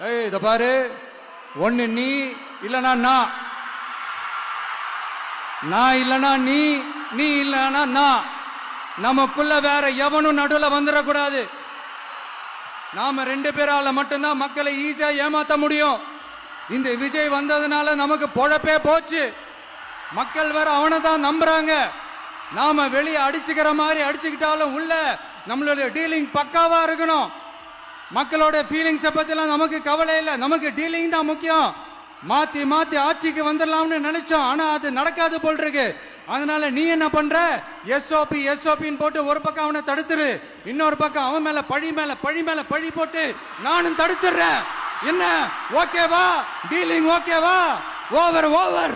ஏய் இத பாரு, ஒண்ணு நீ இல்லனா நான் இல்லனா நீ இல்லனா நான். நமக்குள்ள வேற எவனும் நடுவுல வந்துடக்கூடாது. நாம 2 பேரால மட்டும்தான் மக்களை ஈஸியா ஏமாத்த முடியும். இந்த விஜய் வந்ததுனால நமக்கு பொழப்பே போச்சு. மக்கள் வேற அவனை தான் நம்புறாங்க. நாம வெளியே அடிச்சுக்கிற மாதிரி அடிச்சுக்கிட்டாலும் உள்ள நம்மளுடைய டீலிங் பக்காவா இருக்கணும். மக்களோட ஃபீலிங்ஸை பத்திலாம் நமக்கு கவலை இல்லை. நமக்கு டீலிங் தான் முக்கியம். மாத்தி மாத்தி ஆட்சிக்கு வந்துடலாம்னு நினைச்சோம், ஆனா அது நடக்காது போல் இருக்கு. அதனால நீ என்ன பண்ற, எஸ்ஓபின்னு போட்டு ஒரு பக்கம் அவனை தடுத்துரு, இன்னொரு பக்கம் அவன் மேல பழி போட்டு நானும் தடுத்துறேன். என்ன ஓகேவா? டீலிங் ஓகேவா? ஓவர்.